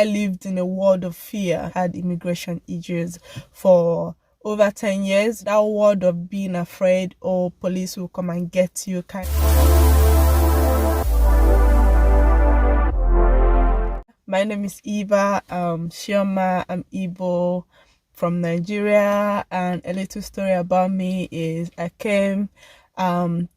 I lived in a world of fear. I had immigration issues for over 10 years. That world of being afraid, oh, police will come and get you kind of. My name is Eva Shioma. I'm Igbo from Nigeria, and a little story about me is I came to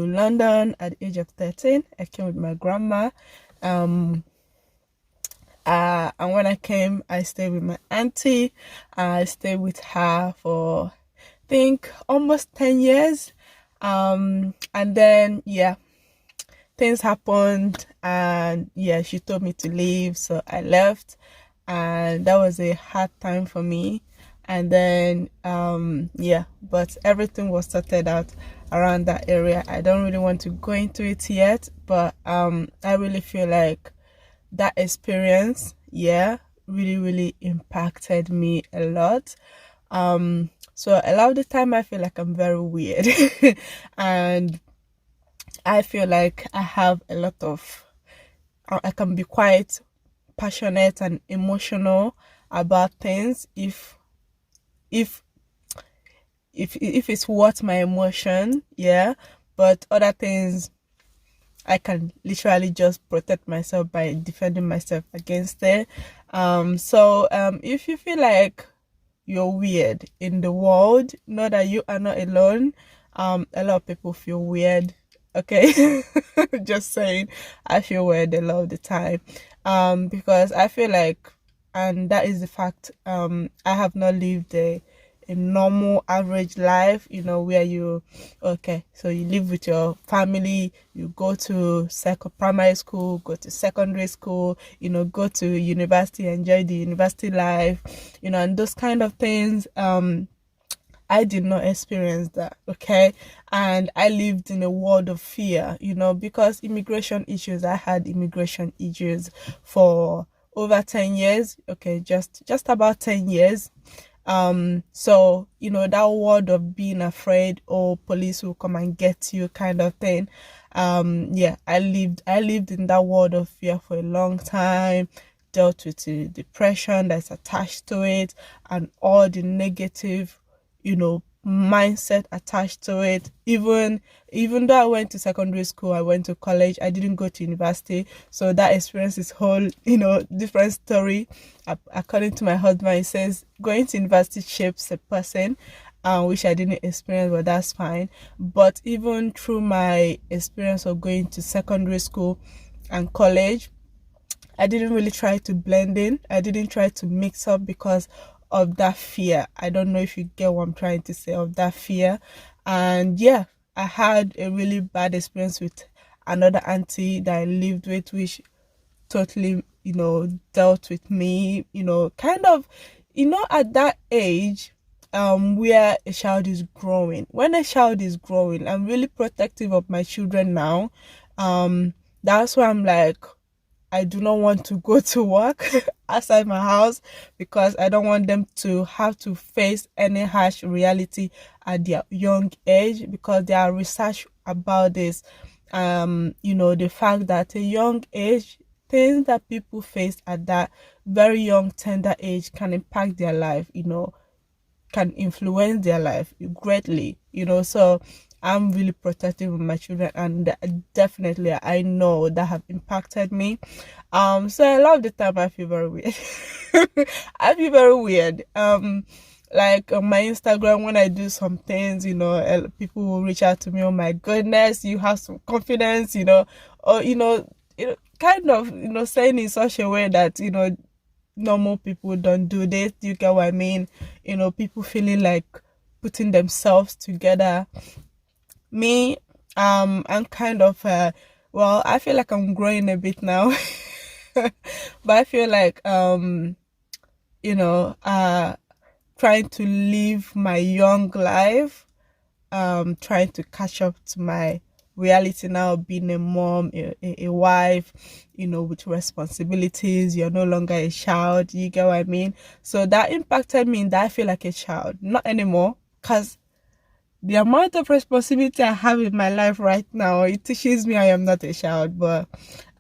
London at the age of 13. I came with my grandma. And when I came, I stayed with my auntie. I stayed with her for, I think, almost 10 years. And then, yeah, things happened, and yeah, she told me to leave, so I left, and that was a hard time for me. And then yeah, but everything was sorted out around that area. I don't really want to go into it yet, but I really feel like that experience, yeah, really impacted me a lot. So a lot of the time I feel like I'm very weird and I feel like I have a lot of, I can be quite passionate and emotional about things if if it's worth my emotion, yeah. But other things, I can literally just protect myself by defending myself against it. If you feel like you're weird in the world, know that you are not alone. A lot of people feel weird. Okay, just saying, I feel weird a lot of the time. Because I feel like, and that is the fact. I have not lived a normal average life, where you, okay, so you live with your family, you go to primary school, go to secondary school, go to university, enjoy the university life, and those kind of things. I did not experience that, okay? And I lived in a world of fear, because immigration issues, I had immigration issues for over 10 years, okay, just about 10 years. So, that world of being afraid, or police will come and get you kind of thing. Yeah, I lived in that world of fear for a long time, dealt with the depression that's attached to it and all the negative mindset attached to it. Even though I went to secondary school, I went to college, I didn't go to university, so that experience is whole different story. According to my husband, he says going to university shapes a person, which I didn't experience, but that's fine. But even through my experience of going to secondary school and college, I didn't really try to blend in. I didn't try to mix up because of that fear. I don't know if you get what I'm trying to say, of that fear. And yeah, I had a really bad experience with another auntie that I lived with, which totally, dealt with me, kind of, at that age, where a child is growing. When a child is growing, I'm really protective of my children now. That's why I'm like, I do not want to go to work outside my house, because I don't want them to have to face any harsh reality at their young age, because there are research about this. The fact that at a young age, things that people face at that very young, tender age can impact their life, can influence their life greatly, so I'm really protective of my children, and definitely I know that have impacted me. So a lot of the time I feel very weird. I feel very weird. Like on my Instagram, when I do some things, people will reach out to me, oh my goodness, you have some confidence, or kind of, saying in such a way that, normal people don't do this. Do you get what I mean? People feeling like putting themselves together. Me, I'm kind of well, I feel like I'm growing a bit now. But I feel like trying to live my young life, trying to catch up to my reality now, being a mom, a wife, with responsibilities. You're no longer a child, you get what I mean? So that impacted me in that I feel like a child. Not anymore, because the amount of responsibility I have in my life right now, it teaches me I am not a child, but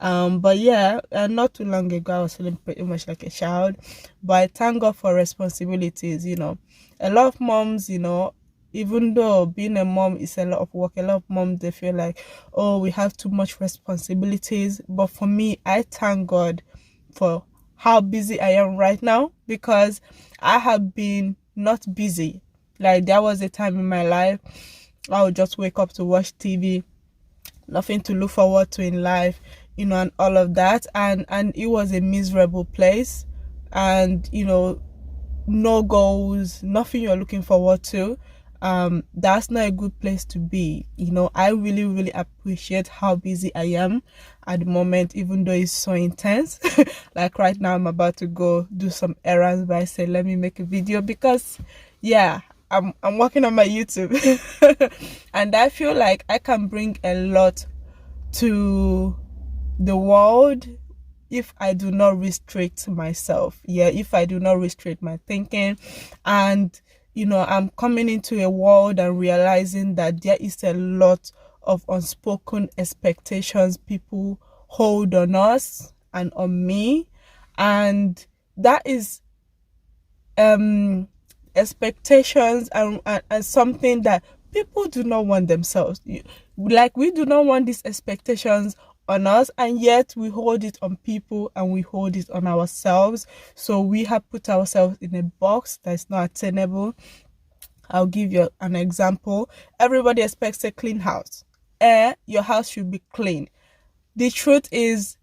But yeah, not too long ago I was feeling pretty much like a child, but I thank God for responsibilities. A lot of moms, even though being a mom is a lot of work, a lot of moms, they feel like, oh, we have too much responsibilities. But for me, I thank God for how busy I am right now, because I have been not busy. Like, there was a time in my life I would just wake up to watch TV, nothing to look forward to in life, and all of that, and it was a miserable place, and no goals, nothing you're looking forward to. That's not a good place to be. I really, really appreciate how busy I am at the moment, even though it's so intense. Like right now, I'm about to go do some errands, but I say, let me make a video because, yeah, I'm working on my YouTube. And I feel like I can bring a lot to the world if I do not restrict myself. Yeah, if I do not restrict my thinking. And I'm coming into a world and realizing that there is a lot of unspoken expectations people hold on us and on me, and that is expectations and something that people do not want themselves. Like, we do not want these expectations on us, and yet we hold it on people and we hold it on ourselves. So we have put ourselves in a box that's not attainable. I'll give you an example. Everybody expects a clean house. Your house should be clean. The truth is,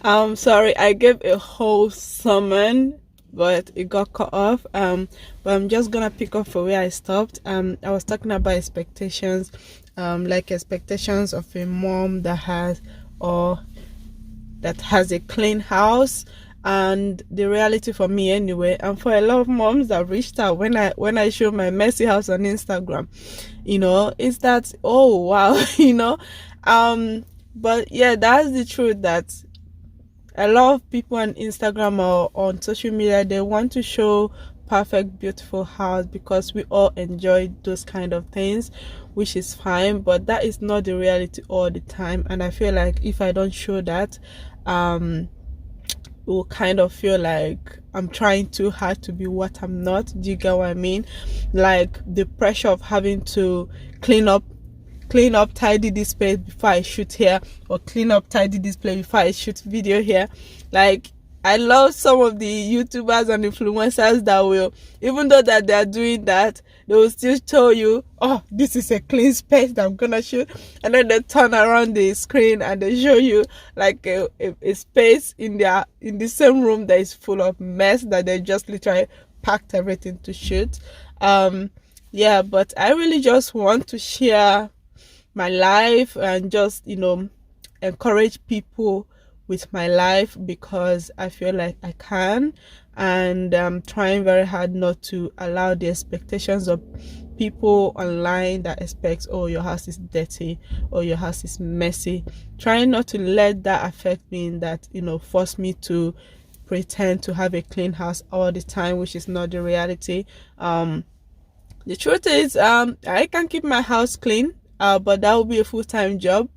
sorry, I gave a whole sermon, but it got cut off. But I'm just gonna pick up from where I stopped. I was talking about expectations, like expectations of a mom that has a clean house. And the reality for me anyway, and for a lot of moms that reached out when I show my messy house on Instagram, is that, oh wow. But yeah, that's the truth, that a lot of people on Instagram or on social media, they want to show perfect, beautiful house because we all enjoy those kind of things, which is fine, but that is not the reality all the time. And I feel like if I don't show that, will kind of feel like I'm trying too hard to be what I'm not. Do you get what I mean? Like the pressure of having to clean up, tidy this place before I shoot here, or clean up, tidy this place before I shoot video here. Like, I love some of the YouTubers and influencers that will, even though that they are doing that, they will still tell you, oh, this is a clean space that I'm gonna shoot, and then they turn around the screen and they show you like a space in the same room that is full of mess that they just literally packed everything to shoot. Yeah, but I really just want to share my life and just encourage people with my life, because I feel like I can, and I'm trying very hard not to allow the expectations of people online that expect, oh, your house is dirty or your house is messy. Trying not to let that affect me, in that force me to pretend to have a clean house all the time, which is not the reality. The truth is, I can keep my house clean, but that would be a full-time job,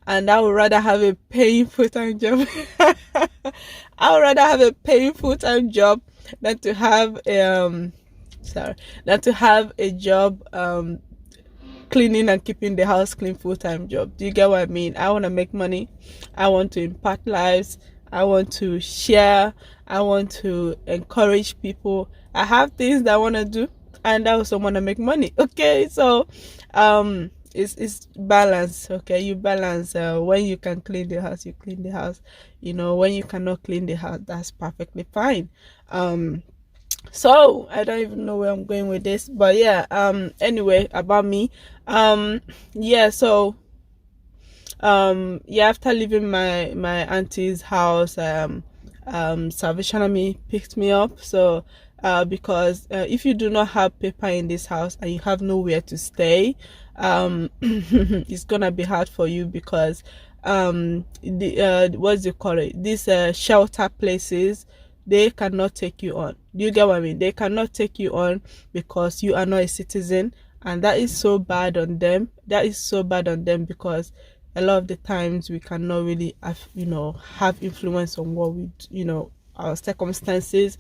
and I would rather have a paying full-time job. I would rather have a paying full-time job than to have a job cleaning and keeping the house clean full-time job. Do you get what I mean? I want to make money. I want to impact lives. I want to share. I want to encourage people. I have things that I want to do, and I also want to make money. Okay, so it's balance. Okay, you balance. When you can clean the house, you clean the house. When you cannot clean the house, that's perfectly fine. So I don't even know where I'm going with this, but yeah, anyway, about me. Yeah, so yeah, after leaving my auntie's house, Salvation Army picked me up. So because if you do not have paper in this house and you have nowhere to stay, it's gonna be hard for you, because what do you call it, these shelter places, they cannot take you on. Do you get what I mean? They cannot take you on because you are not a citizen, and that is so bad on them. That is so bad on them, because a lot of the times we cannot really have, have influence on what we, our circumstances.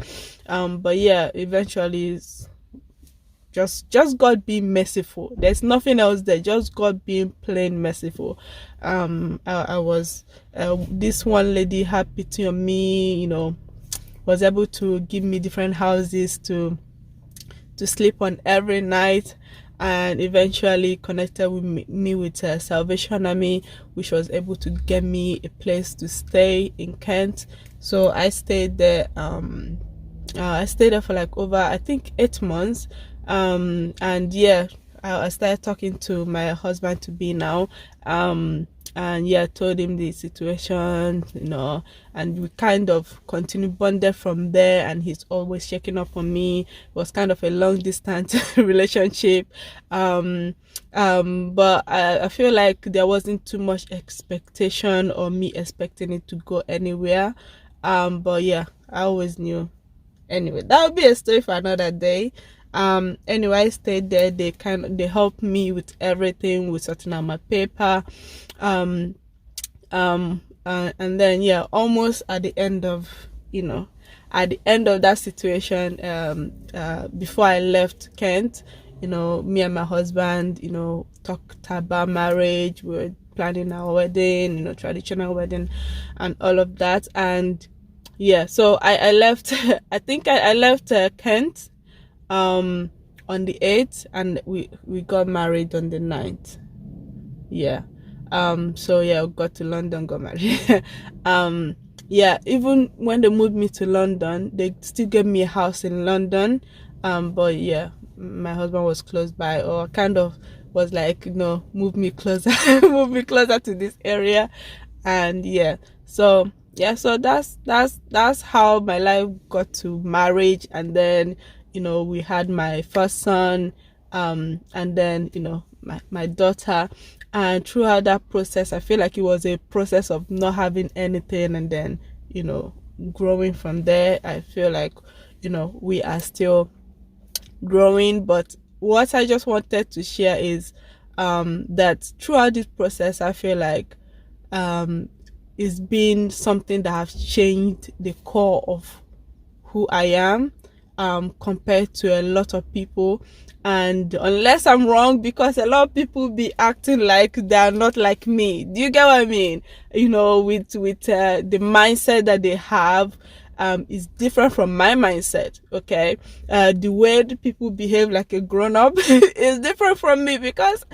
But yeah, eventually it's just God being merciful. There's nothing else there, just God being plain merciful. I was this one lady had pity on me, was able to give me different houses to sleep on every night, and eventually connected with me with Salvation Army, which was able to get me a place to stay in Kent. So I stayed there. I stayed there for like over, I think, 8 months. And yeah, I started talking to my husband to be now. And yeah, told him the situation, and we kind of continued bonded from there, and he's always checking up on me. It was kind of a long distance relationship. But I feel like there wasn't too much expectation or me expecting it to go anywhere. But yeah, I always knew. Anyway, that would be a story for another day. Anyway, I stayed there. They helped me with everything, with sorting out my paper. And then yeah, almost at the end of that situation, before I left Kent, me and my husband, talked about marriage. We were planning our wedding, traditional wedding and all of that. And yeah, so I left I think I left Kent on the 8th, and we got married on the 9th. Yeah. So yeah, got to London, got married. Yeah, even when they moved me to London, they still gave me a house in London. But yeah, my husband was close by, or kind of was like, move me closer move me closer to this area. And yeah, so that's how my life got to marriage. And then we had my first son, and then my daughter. And throughout that process, I feel like it was a process of not having anything, and then growing from there. I feel like we are still growing. But what I just wanted to share is that throughout this process, I feel like it's been something that has changed the core of who I am, compared to a lot of people. And unless I'm wrong, because a lot of people be acting like they're not like me. Do you get what I mean? With the mindset that they have is different from my mindset. Okay, the way the people behave like a grown up is different from me, because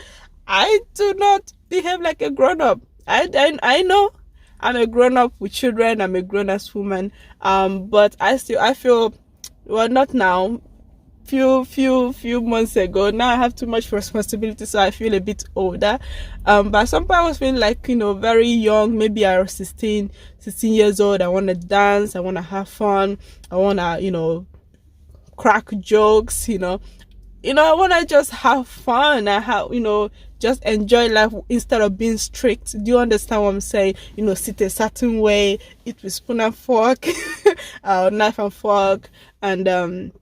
I do not behave like a grown up. I know I'm a grown up with children. I'm a grown ass woman. But I feel, well, not now. Few months ago. Now I have too much responsibility, so I feel a bit older. But sometimes I was feeling like, very young. Maybe I was 16 years old. I want to dance. I want to have fun. I want to, crack jokes. I want to just have fun. I have, just enjoy life instead of being strict. Do you understand what I'm saying? Sit a certain way, eat with spoon and fork, knife and fork, and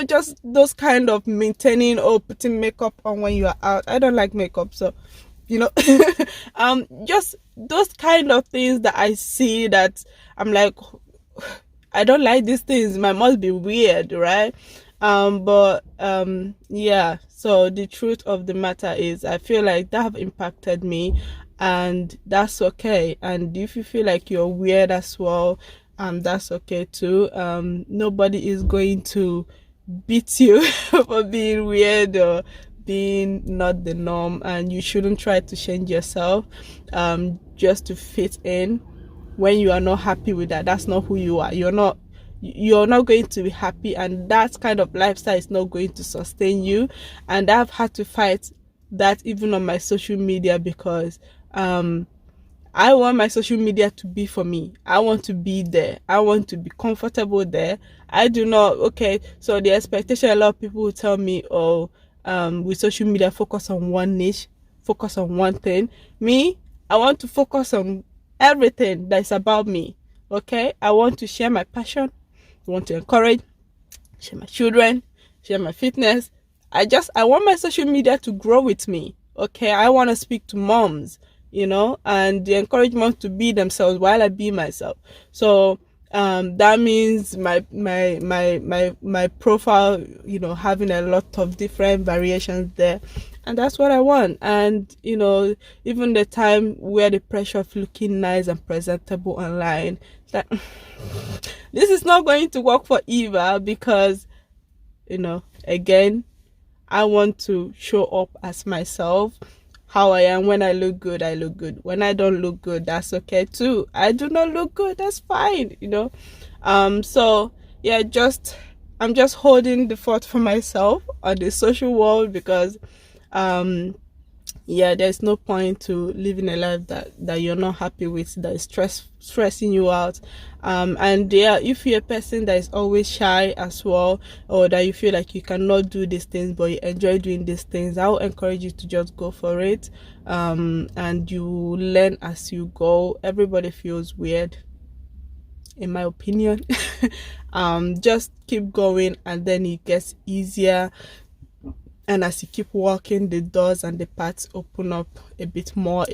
just those kind of maintaining or putting makeup on when you are out. I don't like makeup, so just those kind of things that I see that I'm like, I don't like these things. My must be weird, right? But yeah. So the truth of the matter is, I feel like that have impacted me, and that's okay. And if you feel like you're weird as well, that's okay too. Nobody is going to beat you for being weird or being not the norm, and you shouldn't try to change yourself just to fit in. When you are not happy with that, that's not who you are. You're not going to be happy, and that kind of lifestyle is not going to sustain you. And I've had to fight that even on my social media, because I want my social media to be for me. I want to be there. I want to be comfortable there. I do not, okay, so the expectation, a lot of people will tell me, oh, with social media, focus on one niche, focus on one thing. Me, I want to focus on everything that's about me. Okay, I want to share my passion. I want to encourage, share my children, share my fitness. I want my social media to grow with me. Okay, I want to speak to moms, and encourage moms to be themselves while I be myself. So that means my profile, having a lot of different variations there, and that's what I want. And even the time where the pressure of looking nice and presentable online, it's like this is not going to work for Eva, because again, I want to show up as myself, how I am. When I look good, I look good. When I don't look good, that's okay too. I do not look good, that's fine, So yeah, I'm just holding the fort for myself on the social world, because yeah, there's no point to living a life that you're not happy with, that is stressing you out. And yeah, if you're a person that is always shy as well, or that you feel like you cannot do these things but you enjoy doing these things, I will encourage you to just go for it. And you learn as you go. Everybody feels weird, in my opinion. Just keep going, and then it gets easier. And as you keep walking, the doors and the paths open up a bit more.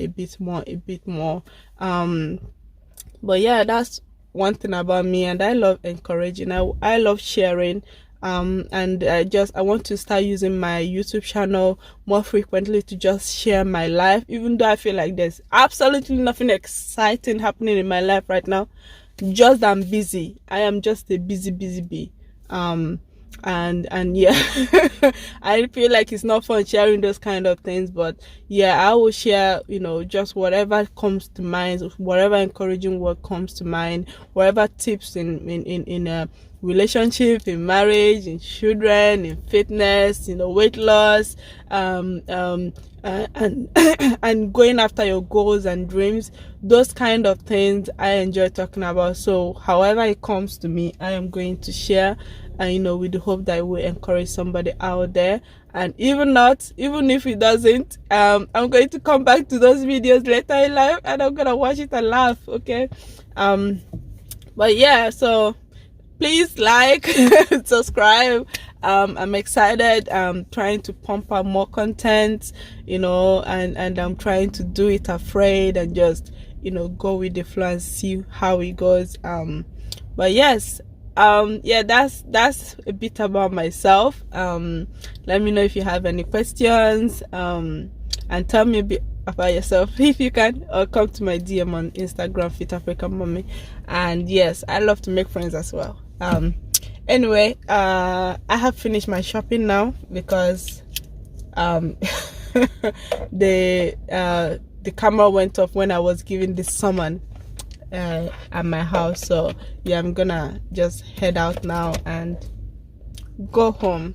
But yeah, that's one thing about me, and I love encouraging. I love sharing. And I want to start using my YouTube channel more frequently to just share my life, even though I feel like there's absolutely nothing exciting happening in my life right now. Just I'm busy. I am just a busy bee. And yeah, I feel like it's not fun sharing those kind of things, but yeah, I will share just whatever comes to mind, whatever encouraging word comes to mind, whatever tips in a relationship, in marriage, in children, in fitness, weight loss, and and going after your goals and dreams. Those kind of things I enjoy talking about. So however it comes to me, I am going to share, and with the hope that it will encourage somebody out there. And even if it doesn't, I'm going to come back to those videos later in life, and I'm gonna watch it and laugh. Okay. But yeah, so please like, subscribe. I'm excited. I'm trying to pump out more content, and I'm trying to do it afraid, and just go with the flow and see how it goes. But yes, yeah, that's a bit about myself. Let me know if you have any questions, and tell me a bit about yourself if you can, or come to my DM on Instagram, Fit African Mommy. And yes, I love to make friends as well. Anyway, I have finished my shopping now, because the camera went off when I was giving this summon at my house. So yeah, I'm gonna just head out now and go home.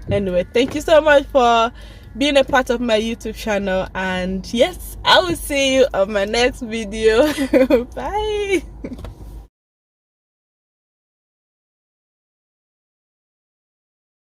Anyway, thank you so much for being a part of my YouTube channel, and yes, I will see you on my next video. Bye.